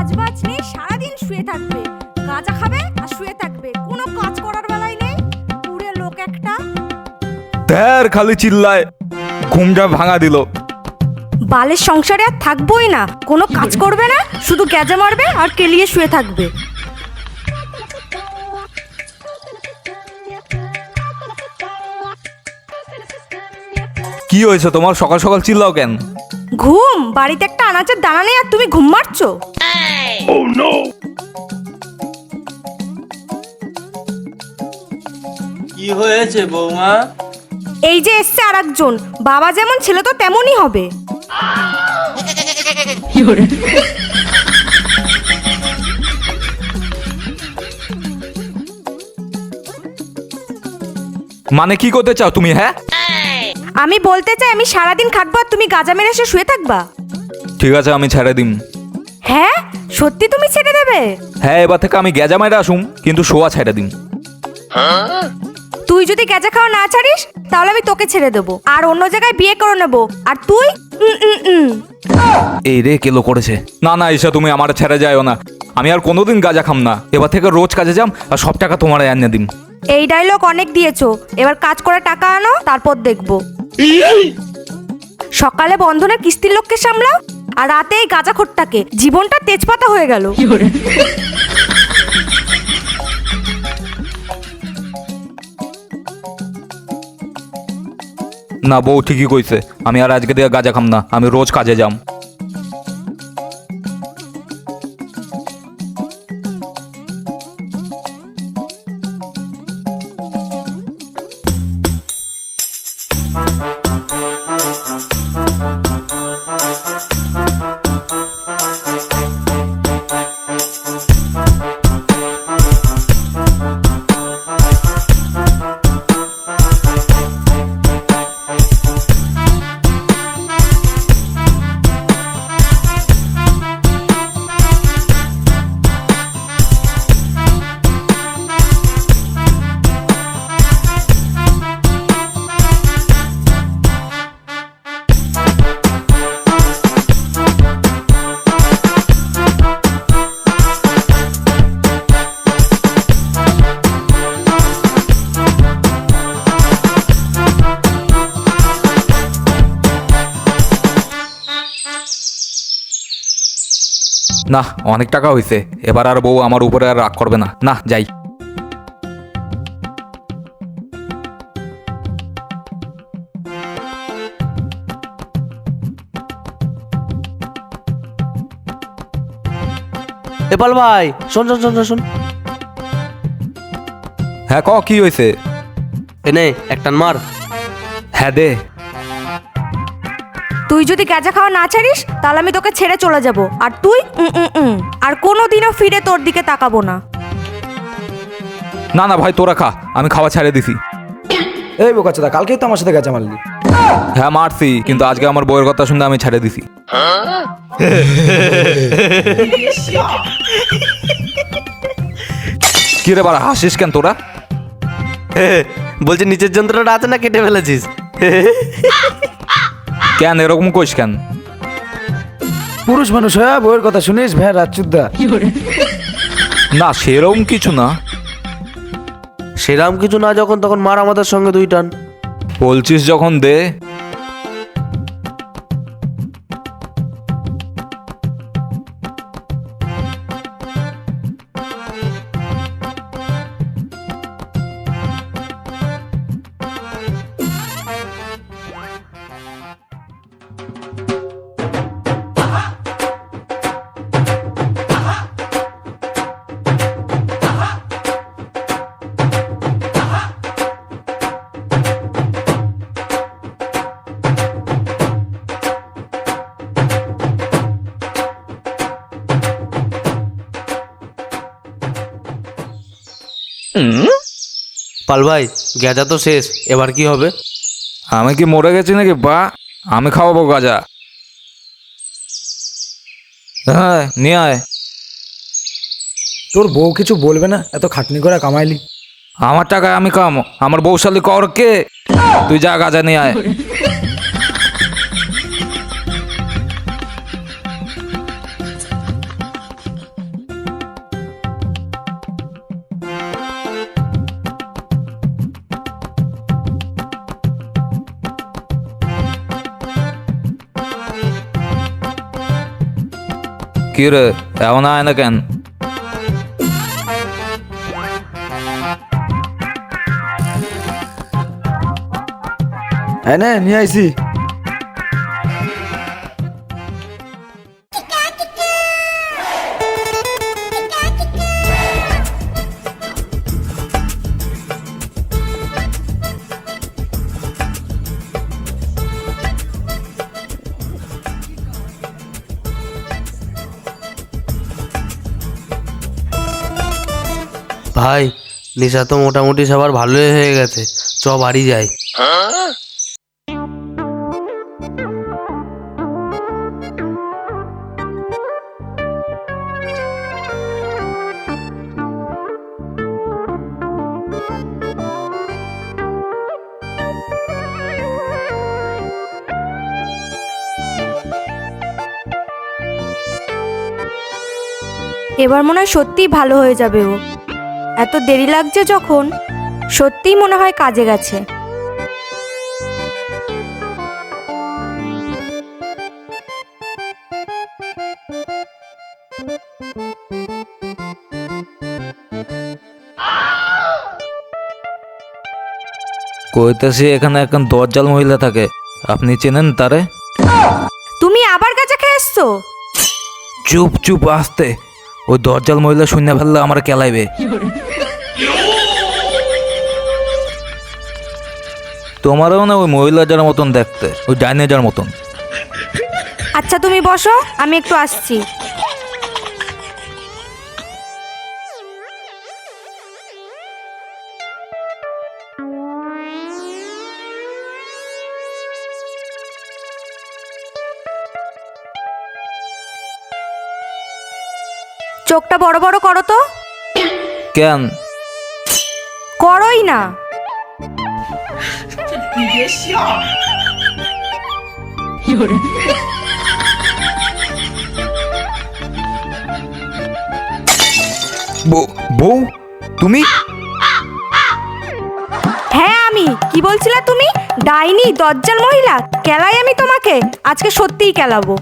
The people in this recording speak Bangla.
কাজ বাজ নেই, সারাদিন শুয়ে থাকবে, গাঁজা খাবে আর শুয়ে থাকবে, কোনো কাজ করার বেলায় নেই। পুরে লোক একটা। ধ্যার খালি চিল্লায়, ঘুমটা ভাঙা দিল। বালের সংসারে আর থাকবোই না, কোনো কাজ করবে না, শুধু গ্যাজা মারবে আর কেলিয়ে শুয়ে থাকবে। কি হয়েছে তোমার, সকাল সকাল চিল্লাও কেন? ঘুম, বাড়িতে একটা আনাচের দানা নেই আর তুমি ঘুম মারছো। কি হয়েছে বৌমা? এই যে এসছে আর একজন, বাবা যেমন ছেলে তো তেমনই হবে। মানে কি করতে চাও তুমি? হ্যাঁ, আমি বলতে চাই আমি সারাদিন খাটবো আর তুমি গাঁজা মেরে এসে শুয়ে থাকবা। ঠিক আছে, আমি ছেড়ে দিম। হ্যাঁ সত্যি তুমি ছেড়ে দেবে? হ্যাঁ, এবার থেকে আমি গ্যাজা মাইরা আসুম, কিন্তু শোয়া ছেড়ে দিম। তুই যদি গ্যাজা খাওয়া না ছাড়িস তাহলে আমি তোকে ছেড়ে দেবো আর অন্য জায়গায় বিয়ে করে নেবো। আর তুই এই রে কেলো করেছে। না না ঈশা, তুমি আমার ছেড়ে যাইও না। আমি আর কোনোদিন গাঁজা খাম না, এবার থেকে রোজ কাজে যাম আর সব টাকা তোমার এনে দিম। এই ডায়লগ অনেক দিয়েছো, এবার কাজ করে টাকা আনো, তারপর দেখবো। সকালে বন্ধনের কিস্তির লোককে সামলাও আর রাতে এই গাঁজা খোরটাকে, জীবনটা তেজপাতা হয়ে গেল। না বউ ঠিকই কইছে, আমি আর আজকে দিয়ে গাঁজা খাম না, আমি রোজ কাজে যাম। না, অনেক টাকা হয়েছে, এবার আর বউ আমার উপরে আর রাগ করবে না। না যাই। এপাল ভাই, শোন শোন শোন শোন শোন। হ্যাঁ ক, কি হয়েছে? এনে একটা মার। হ্যাঁ দে। তুই যদি গাঁজা খাওয়া না ছাড়িস তাহলে আমি তোকে ছেড়ে চলে যাব আর তুই আর কোনোদিনও ফিরে তোর দিকে তাকাবো না। না না ভাই, তোরা খা, আমি খাওয়া ছেড়ে দিছি। এই বোকাচোদা, কালকেই তো আমার সাথে গেছে মারলি। হ্যাঁ মারছি, কিন্তু আজকে আমার বউয়ের কথা শুনে আমি ছেড়ে দিছি। কি রে বাড়া, হাসিস কেন তোরা? বলছি নিচের যন্ত্রটা আছে না কেটে ফেলেছিস? কেন এরকম কইস কেন? পুরুষ মানুষ হ্যাঁ, বউয়ের কথা শুনিস ভ্যাঁ রাজচুদ্দা। না সেরকম কিছু না। সেরাম কিছু না যখন, তখন মার আমাদের সঙ্গে দুই টান। বলছিস যখন দে। পাল ভাই, গেজা তো শেষ, এবার কি হবে? আমি কি মরে গেছি নাকি বা? আমি খাওয়াবো গাজা। হ্যাঁ নিয়ে আয়। তোর বউ কিছু বলবে না? এত খাটনি করে কামাইলি। আমার টাকায় আমি কাম, আমার বউশালী কর কে? তুই যা গাজা নিয়ে আয়। কি রে এমন আয় না কেন? হ্যাঁ নে নিয়ে আইছি। ভাই নেশা তো মোটামুটি সবার ভালোই হয়ে গেছে, চ বাড়ি যাই। এবার মনে হয় সত্যিই ভালো হয়ে যাবে ও। এত দেরি লাগছে যখন, সত্যিই মনে হয় কাজে গেছে। কইতেছি এখানে একজন দজ্জাল মহিলা থাকে, আপনি চেনেন তারে? তুমি আবার গাঁজা খেয়ে এসছো? চুপ চুপ আসতে, ওই দজ্জাল মহিলা শূন্য ফেললে আমার কেলাইবে। তোমারও না ওই মহিলাটার মতন দেখতে, ওই ডাইনেজার মতন। আচ্ছা তুমি বসো, আমি একটু আসছি। চোখটা বড় বড় করো তো। কেন? করোই না। বউ তুমি? হ্যাঁ আমি। কি বলছিলা তুমি? ডাইনি, দজ্জাল মহিলা? কেলাই আমি তোমাকে, আজকে সত্যিই কেলাবো।